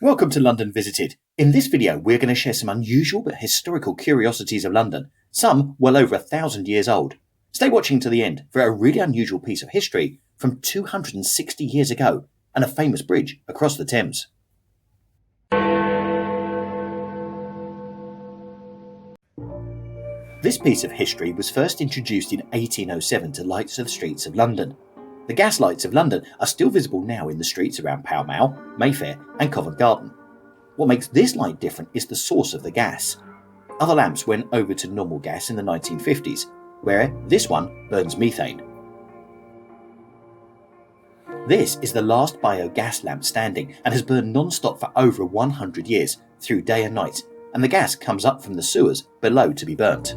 Welcome to London Visited. In this video, we're going to share some unusual but historical curiosities of London, some well over 1,000 years old. Stay watching to the end for a really unusual piece of history from 260 years ago and a famous bridge across the Thames. This piece of history was first introduced in 1807 to light the streets of London. The gas lights of London are still visible now in the streets around Pall Mall, Mayfair and Covent Garden. What makes this light different is the source of the gas. Other lamps went over to normal gas in the 1950s, where this one burns methane. This is the last biogas lamp standing and has burned non-stop for over 100 years, through day and night, and the gas comes up from the sewers below to be burnt.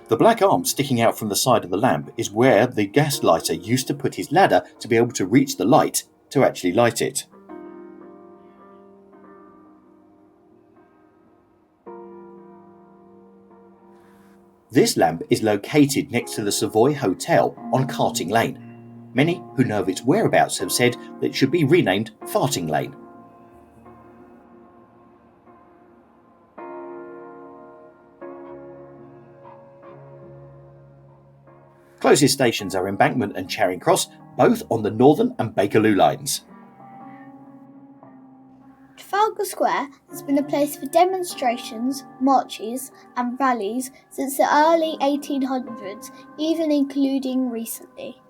The black arm sticking out from the side of the lamp is where the gas lighter used to put his ladder to be able to reach the light to actually light it. This lamp is located next to the Savoy Hotel on Carting Lane. Many who know of its whereabouts have said that it should be renamed Farting Lane. Closest stations are Embankment and Charing Cross, both on the Northern and Bakerloo lines. Trafalgar Square has been a place for demonstrations, marches and rallies since the early 1800s, even including recently.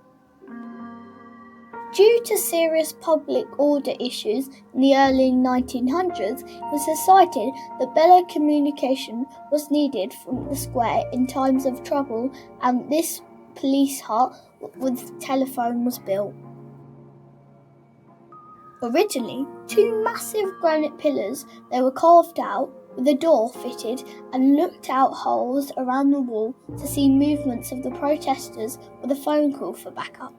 Due to serious public order issues in the early 1900s, it was decided that better communication was needed from the square in times of trouble, and this police hut with telephone was built. Originally, two massive granite pillars, they were carved out with a door fitted and looked out holes around the wall to see movements of the protesters with a phone call for backup.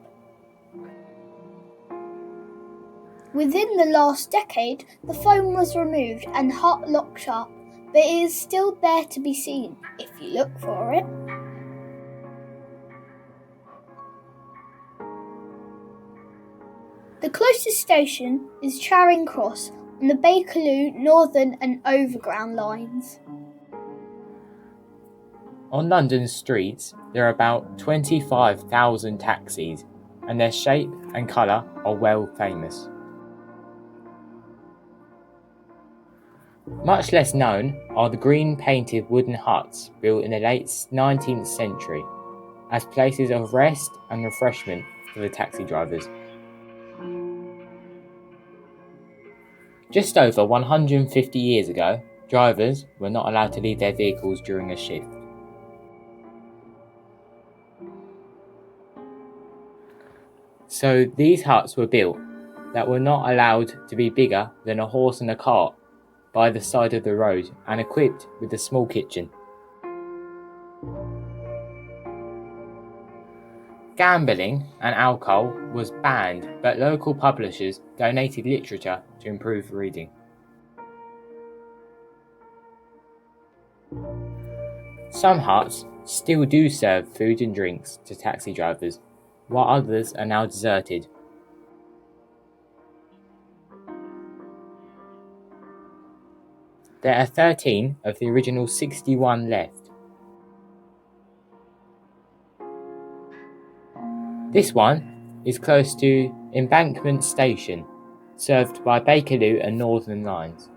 Within the last decade, the phone was removed and the hut locked up, but it is still there to be seen if you look for it. The closest station is Charing Cross on the Bakerloo, Northern and Overground lines. On London's streets, there are about 25,000 taxis, and their shape and colour are well famous. Much less known are the green painted wooden huts built in the late 19th century as places of rest and refreshment for the taxi drivers. Just over 150 years ago, drivers were not allowed to leave their vehicles during a shift. So these huts were built that were not allowed to be bigger than a horse and a cart by the side of the road and equipped with a small kitchen. Gambling and alcohol was banned, but local publishers donated literature to improve reading. Some huts still do serve food and drinks to taxi drivers, while others are now deserted. There are 13 of the original 61 left. This one is close to Embankment Station, served by Bakerloo and Northern lines.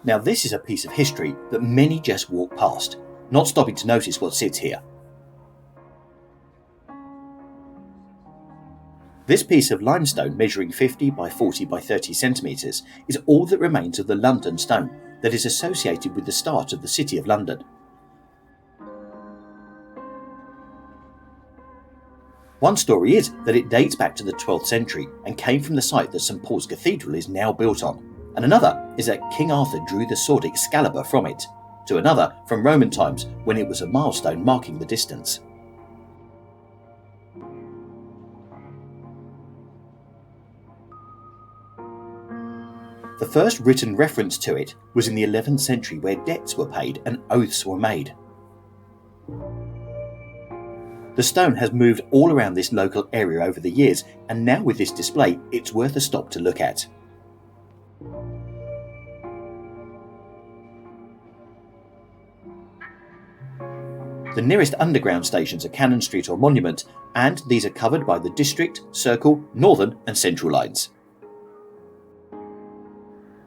Now this is a piece of history that many just walk past, not stopping to notice what sits here. This piece of limestone measuring 50 by 40 by 30 centimetres is all that remains of the London stone that is associated with the start of the City of London. One story is that it dates back to the 12th century and came from the site that St Paul's Cathedral is now built on, and another is that King Arthur drew the sword Excalibur from it, to another from Roman times when it was a milestone marking the distance. The first written reference to it was in the 11th century, where debts were paid and oaths were made. The stone has moved all around this local area over the years, and now with this display, it's worth a stop to look at. The nearest underground stations are Cannon Street or Monument, and these are covered by the District, Circle, Northern and Central lines.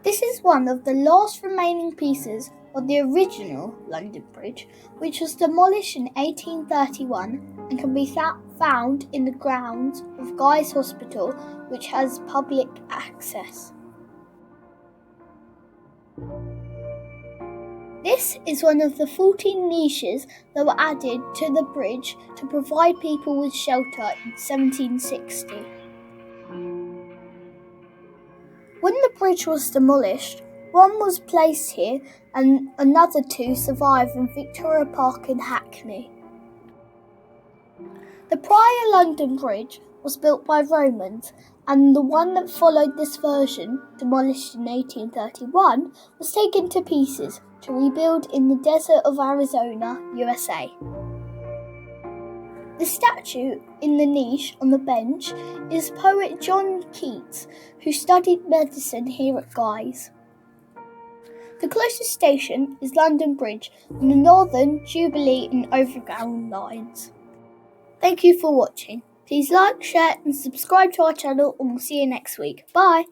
This is one of the last remaining pieces of the original London Bridge, which was demolished in 1831 and can be found in the grounds of Guy's Hospital, which has public access. This is one of the 14 niches that were added to the bridge to provide people with shelter in 1760. When the bridge was demolished, one was placed here and another two survive in Victoria Park in Hackney. The prior London Bridge was built by Romans, and the one that followed this version, demolished in 1831, was taken to pieces to rebuild in the desert of Arizona, USA. The statue in the niche on the bench is poet John Keats, who studied medicine here at Guy's. The closest station is London Bridge on the Northern, Jubilee and Overground lines. Thank you for watching. Please like, share and subscribe to our channel, and we'll see you next week. Bye!